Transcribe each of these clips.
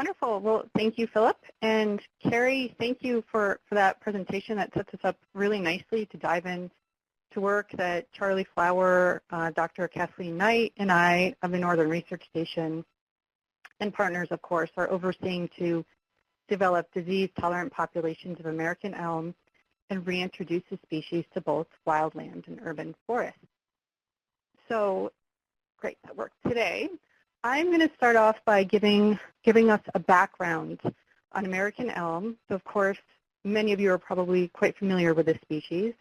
Wonderful. Well, thank you, Philip. And Carrie, thank you for that presentation. That sets us up really nicely to dive in to work that Charlie Flower, Dr. Kathleen Knight, and I of the Northern Research Station and partners, of course, are overseeing to develop disease-tolerant populations of American elm and reintroduce the species to both wildland and urban forests. So, great, that worked. Today, I'm going to start off by giving us a background on American elm. So, of course, many of you are probably quite familiar with this species.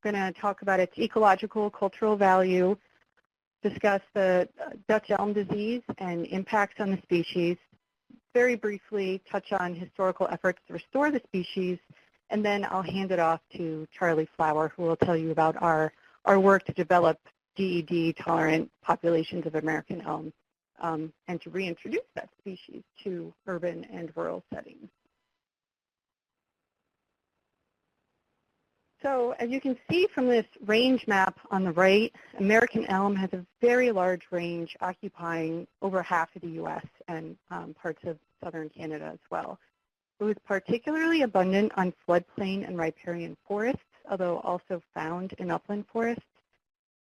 We're going to talk about its ecological, cultural value, discuss the Dutch elm disease and impacts on the species, very briefly touch on historical efforts to restore the species, and then I'll hand it off to Charlie Flower, who will tell you about our work to develop DED-tolerant populations of American elm and to reintroduce that species to urban and rural settings. So as you can see from this range map on the right, American elm has a very large range occupying over half of the U.S. and parts of southern Canada as well. It was particularly abundant on floodplain and riparian forests, although also found in upland forests.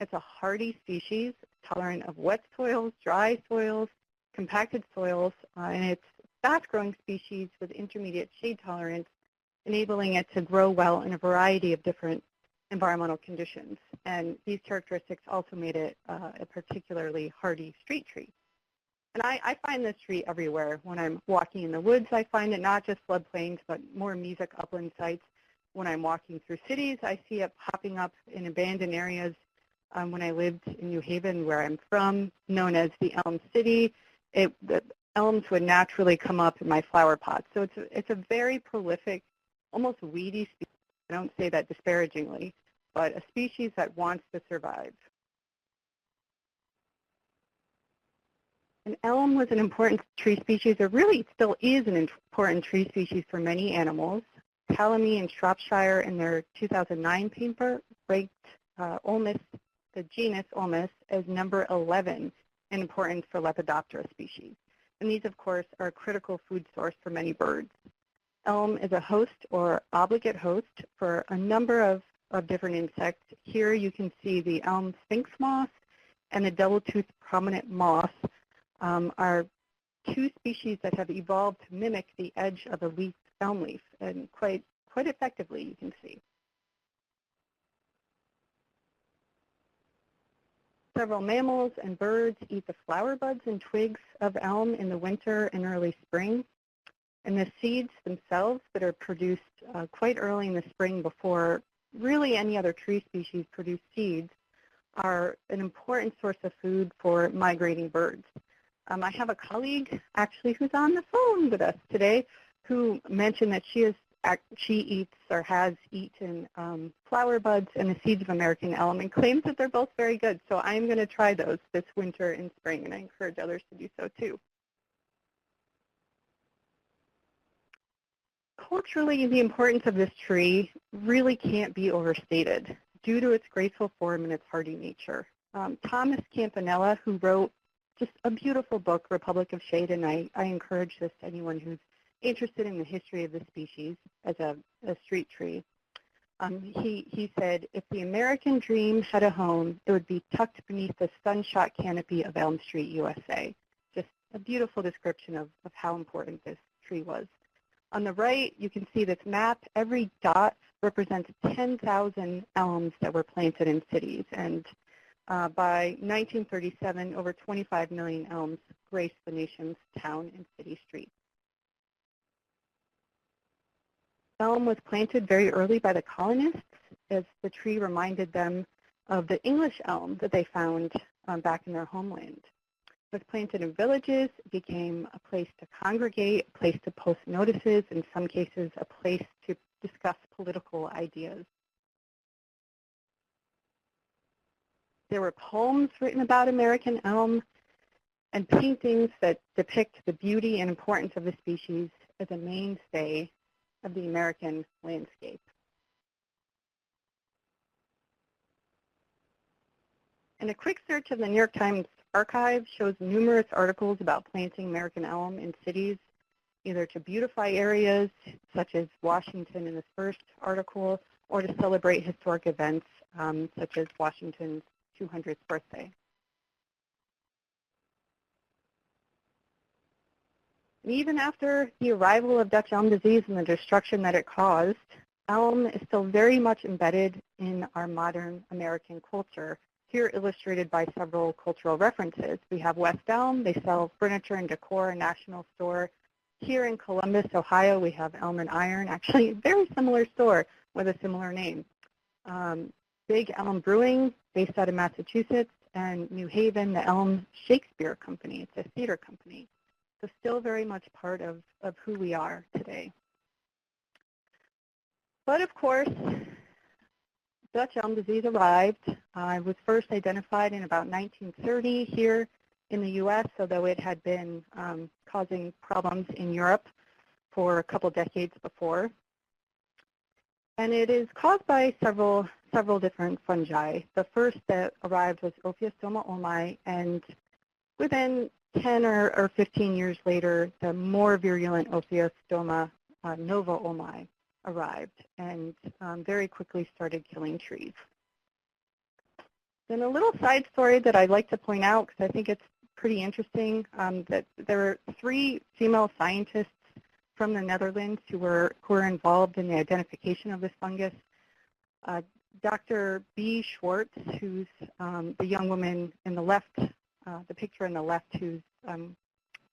It's a hardy species, tolerant of wet soils, dry soils, compacted soils, and it's a fast-growing species with intermediate shade tolerance, enabling it to grow well in a variety of different environmental conditions. And these characteristics also made it a particularly hardy street tree. And I find this tree everywhere. When I'm walking in the woods, I find it not just floodplains, but more mesic upland sites. When I'm walking through cities, I see it popping up in abandoned areas. When I lived in New Haven, where I'm from, known as the Elm City, the elms would naturally come up in my flower pots. So it's a very prolific, almost weedy species. I don't say that disparagingly, but a species that wants to survive. And elm was an important tree species, or really still is an important tree species for many animals. Calamy and Shropshire, in their 2009 paper, ranked Ulmus, the genus Ulmus, as number 11 in importance for Lepidoptera species. And these, of course, are a critical food source for many birds. Elm is a host or obligate host for a number of different insects. Here you can see the elm sphinx moth and the double-toothed prominent moth are two species that have evolved to mimic the edge of a elm leaf, and quite effectively, you can see. Several mammals and birds eat the flower buds and twigs of elm in the winter and early spring. And the seeds themselves that are produced quite early in the spring, before really any other tree species produce seeds, are an important source of food for migrating birds. I have a colleague actually who's on the phone with us today who mentioned that she eats or has eaten flower buds and the seeds of American elm, and claims that they're both very good. So I'm going to try those this winter and spring, and I encourage others to do so too. Culturally, the importance of this tree really can't be overstated due to its graceful form and its hardy nature. Thomas Campanella, who wrote just a beautiful book, Republic of Shade, and I encourage this to anyone who's interested in the history of the species as a street tree. He said, if the American dream had a home, it would be tucked beneath the sunshot canopy of Elm Street, USA. Just a beautiful description of how important this tree was. On the right, you can see this map. Every dot represents 10,000 elms that were planted in cities. And by 1937, over 25 million elms graced the nation's town and city streets. Elm was planted very early by the colonists, as the tree reminded them of the English elm that they found back in their homeland. It was planted in villages. It became a place to congregate, a place to post notices, in some cases a place to discuss political ideas. There were poems written about American elm and paintings that depict the beauty and importance of the species as a mainstay of the American landscape. And a quick search of the New York Times archive shows numerous articles about planting American elm in cities either to beautify areas, such as Washington in this first article, or to celebrate historic events, such as Washington's 200th birthday. And even after the arrival of Dutch elm disease and the destruction that it caused, elm is still very much embedded in our modern American culture, here illustrated by several cultural references. We have West Elm. They sell furniture and decor in National Store. Here in Columbus, Ohio, we have Elm and Iron, actually a very similar store with a similar name. Big Elm Brewing, based out of Massachusetts, and New Haven, the Elm Shakespeare Company. It's a theater company. So still very much part of who we are today. But of course, Dutch elm disease arrived. It was first identified in about 1930 here in the U.S., although it had been causing problems in Europe for a couple decades before. And it is caused by several different fungi. The first that arrived was Ophiostoma ulmi, and within 10 or 15 years later, the more virulent Ophiostoma nova ulmi arrived and very quickly started killing trees. Then a little side story that I'd like to point out, because I think it's pretty interesting, that there are 3 female scientists from the Netherlands who were involved in the identification of this fungus. Dr. B. Schwartz, who's the young woman in the left, the picture on the left, who's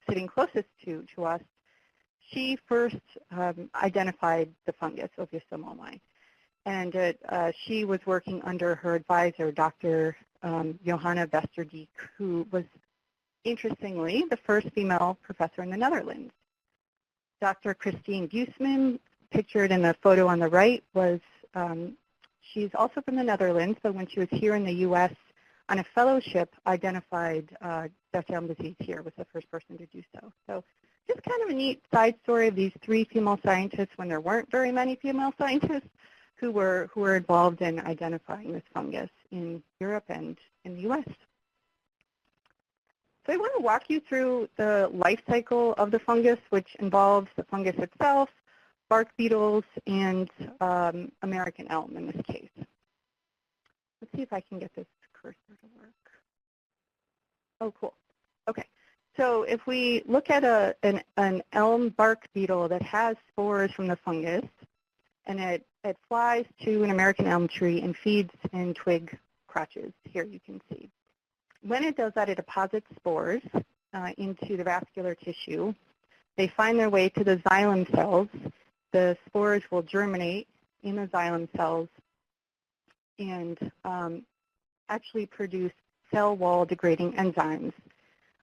sitting closest to us, she first identified the fungus, Ophiostoma ulmi. And she was working under her advisor, Dr. Johanna Westerdyk, who was, interestingly, the first female professor in the Netherlands. Dr. Christine Buseman, pictured in the photo on the right, was, she's also from the Netherlands, but when she was here in the U.S. on a fellowship, identified Dutch elm disease here, was the first person to do so. So just kind of a neat side story of these 3 female scientists when there weren't very many female scientists who were involved in identifying this fungus in Europe and in the U.S. So I want to walk you through the life cycle of the fungus, which involves the fungus itself, bark beetles, and American elm in this case. Let's see if I can get this cursor to work. Oh, cool. Okay. So if we look at an elm bark beetle that has spores from the fungus, and it flies to an American elm tree and feeds in twig crotches, here you can see. When it does that, it deposits spores into the vascular tissue. They find their way to the xylem cells. The spores will germinate in the xylem cells and actually produce cell wall degrading enzymes.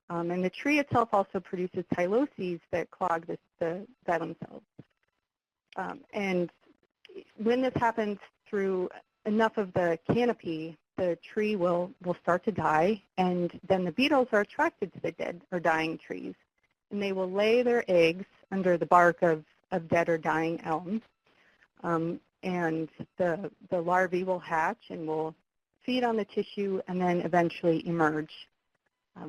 And the tree itself also produces tyloses that clog the xylem cells. And when this happens through enough of the canopy, the tree will start to die, and then the beetles are attracted to the dead or dying trees. And they will lay their eggs under the bark of dead or dying elm. And the larvae will hatch and will feed on the tissue and then eventually emerge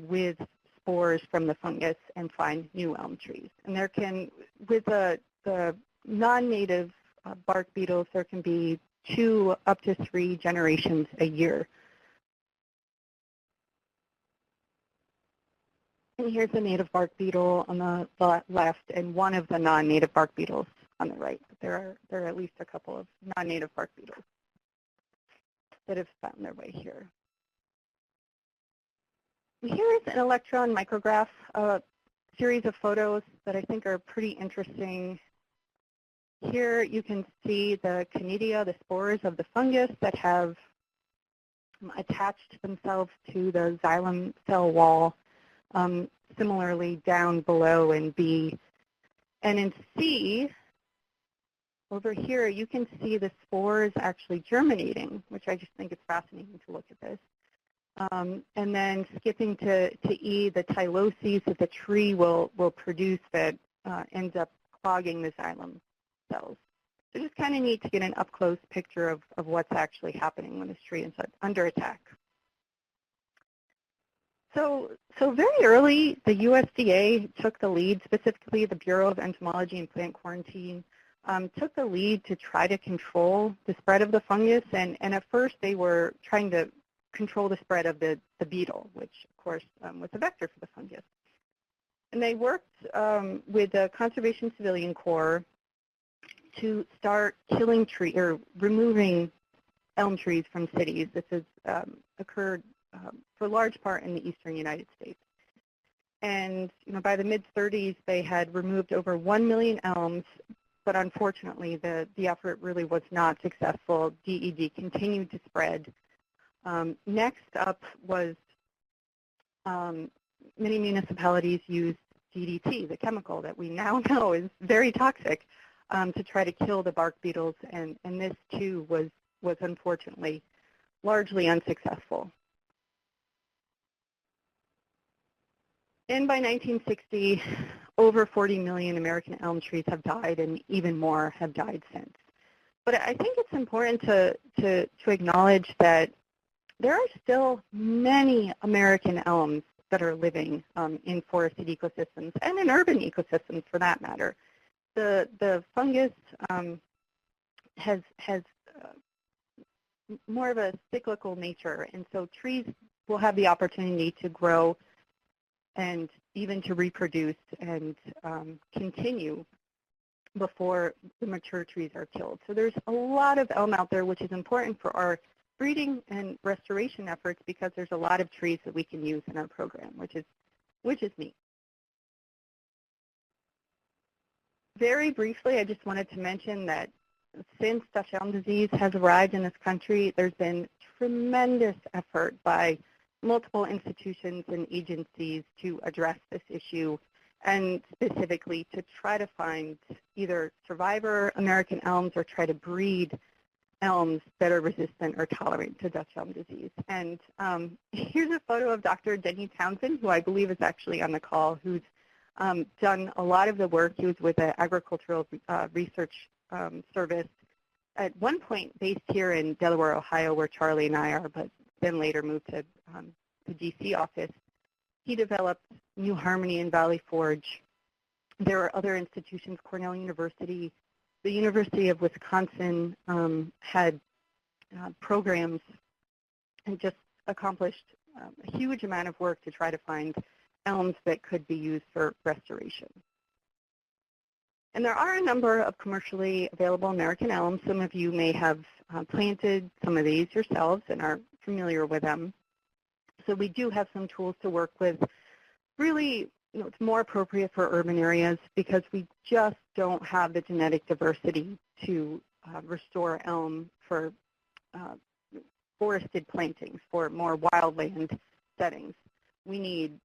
with spores from the fungus and find new elm trees. And there can, with the non-native bark beetles, there can be 2 up to 3 generations a year. And here's the native bark beetle on the left and one of the non-native bark beetles on the right. There are at least a couple of non-native bark beetles that have found their way here. Here is an electron micrograph, a series of photos that I think are pretty interesting. Here you can see the conidia, the spores of the fungus that have attached themselves to the xylem cell wall, similarly down below in B. And in C, over here, you can see the spores actually germinating, which I just think it's fascinating to look at this. And then skipping to E, the tyloses that the tree will produce that ends up clogging the xylem cells. So just kind of neat to get an up-close picture of what's actually happening when this tree is under attack. So very early, the USDA took the lead, specifically the Bureau of Entomology and Plant Quarantine, took the lead to try to control the spread of the fungus. And at first, they were trying to control the spread of the beetle, which, of course, was a vector for the fungus. And they worked with the Conservation Civilian Corps to start killing trees or removing elm trees from cities. This has occurred for a large part in the eastern United States. And by the mid-30s, they had removed over 1 million elms, but unfortunately, the effort really was not successful. DED continued to spread. Next up was many municipalities used DDT, the chemical that we now know is very toxic, to try to kill the bark beetles, and this too was unfortunately largely unsuccessful. And by 1960, over 40 million American elm trees have died, and even more have died since. But I think it's important to acknowledge that there are still many American elms that are living in forested ecosystems and in urban ecosystems, for that matter. The fungus has more of a cyclical nature, and so trees will have the opportunity to grow and even to reproduce and continue before the mature trees are killed. So there's a lot of elm out there, which is important for our breeding and restoration efforts, because there's a lot of trees that we can use in our program, which is neat. Very briefly, I just wanted to mention that since Dutch elm disease has arrived in this country, there's been tremendous effort by multiple institutions and agencies to address this issue, and specifically to try to find either survivor American elms or try to breed elms that are resistant or tolerant to Dutch elm disease. And here's a photo of Dr. Denny Townsend, who I believe is actually on the call, who's done a lot of the work. He was with the Agricultural Research Service, at one point based here in Delaware, Ohio, where Charlie and I are, but then later moved to the DC office. He developed New Harmony and Valley Forge. There are other institutions, Cornell University, the University of Wisconsin had programs and just accomplished a huge amount of work to try to find elms that could be used for restoration. And there are a number of commercially available American elms. Some of you may have planted some of these yourselves and are familiar with them. So we do have some tools to work with. Really, it's more appropriate for urban areas because we just don't have the genetic diversity to restore elm for forested plantings, for more wildland settings. We need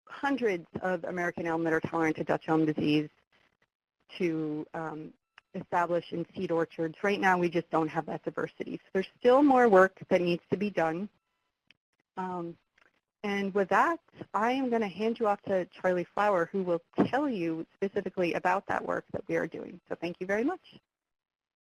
hundreds of American elm that are tolerant to Dutch elm disease to establish in seed orchards. Right now, we just don't have that diversity. So there's still more work that needs to be done. And with that, I am going to hand you off to Charlie Flower, who will tell you specifically about that work that we are doing. So thank you very much.